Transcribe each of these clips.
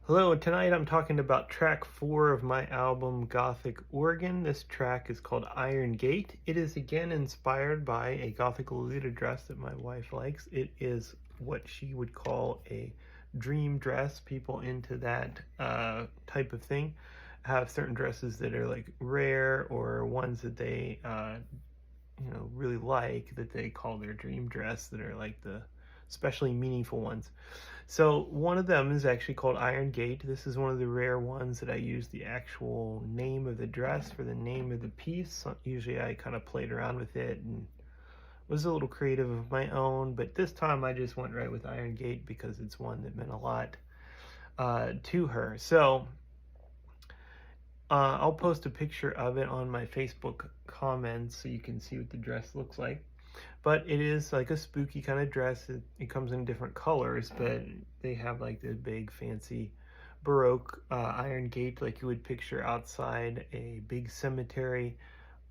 Hello, tonight I'm talking about track 4 of my album Gothic Organ. This track is called Iron Gate. It is again inspired by a Gothic Lolita dress that my wife likes. It is what she would call a dream dress. People into that type of thing have certain dresses that are like rare or ones that they really like, that they call their dream dress, that are like the especially meaningful ones. So one of them is actually called Iron Gate. This is one of the rare ones that I use the actual name of the dress for the name of the piece. Usually I kind of played around with it and was a little creative of my own, but this time I just went right with Iron Gate because it's one that meant a lot to her. So I'll post a picture of it on my Facebook comments so you can see what the dress looks like. But it is like a spooky kind of dress. It comes in different colors, but they have like the big fancy Baroque iron gate like you would picture outside a big cemetery,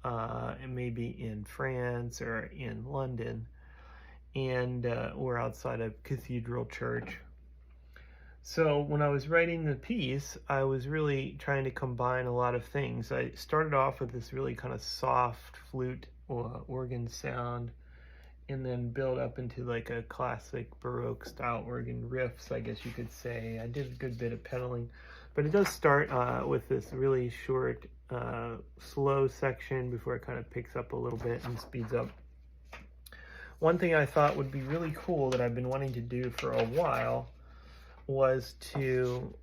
and maybe in France or in London, and or outside a cathedral church. So when I was writing the piece, I was really trying to combine a lot of things. I started off with this really kind of soft flute or organ sound, and then build up into like a classic Baroque style organ riffs, I guess you could say. I did a good bit of pedaling, but it does start with this really short, slow section before it kind of picks up a little bit and speeds up. One thing I thought would be really cool that I've been wanting to do for a while was to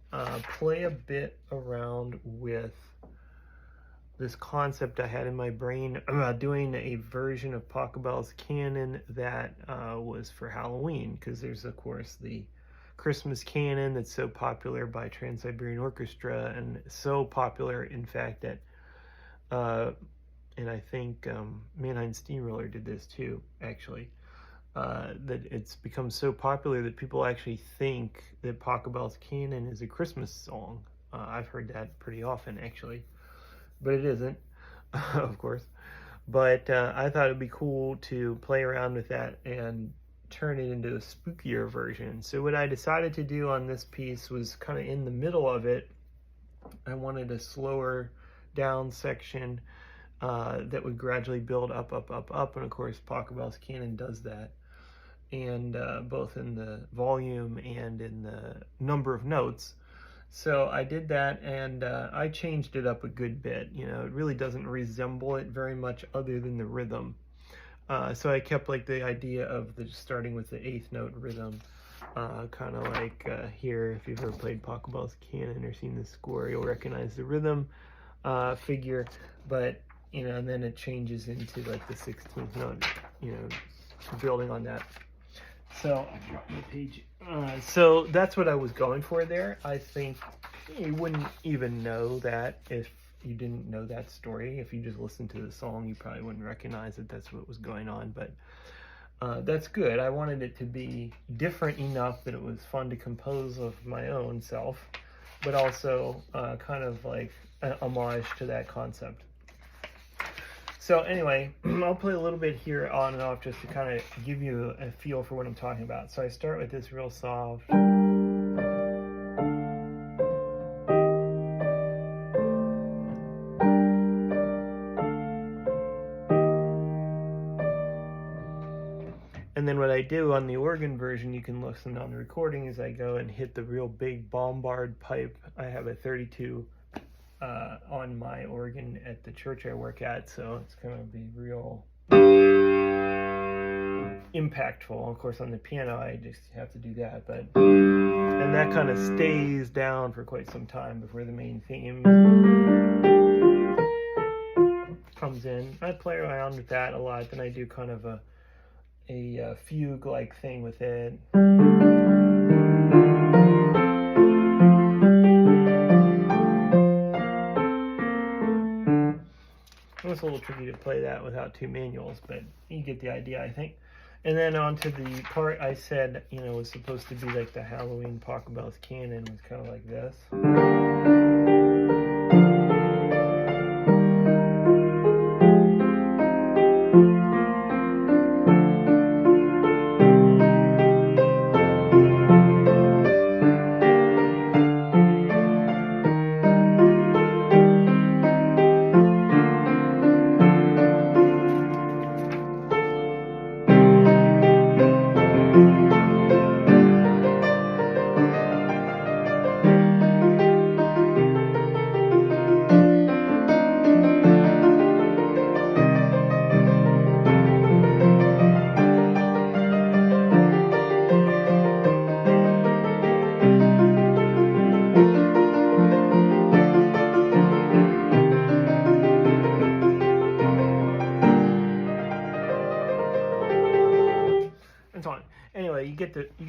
play a bit around with this concept I had in my brain about doing a version of Pachelbel's canon that was for Halloween, because there's of course the Christmas canon that's so popular by Trans-Siberian Orchestra, and so popular in fact that and I think Mannheim Steamroller did this too actually, that it's become so popular that people actually think that Pachelbel's canon is a Christmas song. I've heard that pretty often actually, but it isn't, of course. But I thought it'd be cool to play around with that and turn it into a spookier version. So what I decided to do on this piece was kind of in the middle of it. I wanted a slower down section that would gradually build up, and of course Pachelbel's canon does that, and both in the volume and in the number of notes. So I did that, and I changed it up a good bit. It really doesn't resemble it very much other than the rhythm. So I kept like the idea of starting with the 8th note rhythm, kind of like here. If you've ever played Pachelbel's canon or seen the score, you'll recognize the rhythm figure, but and then it changes into like the 16th note, building on that. So I dropped the page. So that's what I was going for there. I think you wouldn't even know that if you didn't know that story. If you just listened to the song, you probably wouldn't recognize that that's what was going on. But that's good. I wanted it to be different enough that it was fun to compose of my own self, but also kind of like an homage to that concept. So anyway, I'll play a little bit here on and off just to kind of give you a feel for what I'm talking about. So I start with this real soft. And then what I do on the organ version, you can listen on the recording, is I go and hit the real big bombard pipe. I have a 32 on my organ at the church I work at, so it's going to be real impactful. Of course, on the piano, I just have to do that, and that kind of stays down for quite some time before the main theme comes in. I play around with that a lot, then I do kind of a fugue-like thing with it. It's a little tricky to play that without 2 manuals, but you get the idea, I think. And then onto the part I said, was supposed to be like the Halloween Pachelbel's canon, was kind of like this.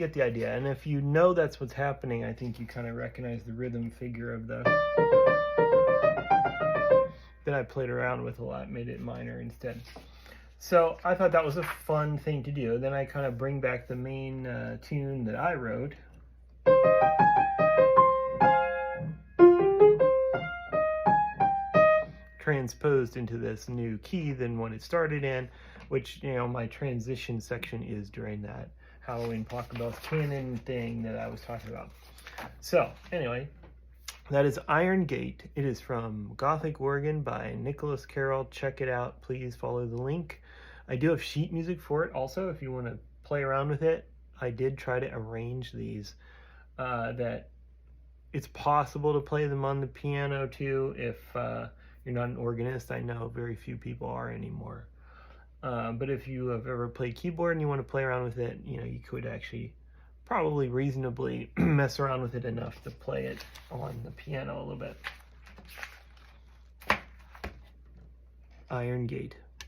get the idea. And if you know that's what's happening, I think you kind of recognize the rhythm figure of the that I played around with a lot, made it minor instead. So I thought that was a fun thing to do. Then I kind of bring back the main tune that I wrote. Transposed into this new key than what it started in, which, you know, my transition section is during that Halloween Pachelbel's canon thing that I was talking about. So anyway, that is Iron Gate. It is from Gothic Organ by Nicholas Carroll. Check it out. Please follow the link. I do have sheet music for it also if you want to play around with it. I did try to arrange these that it's possible to play them on the piano too if you're not an organist. I know very few people are anymore. But if you have ever played keyboard and you want to play around with it, you know, you could actually probably reasonably mess around with it enough to play it on the piano a little bit. Iron Gate.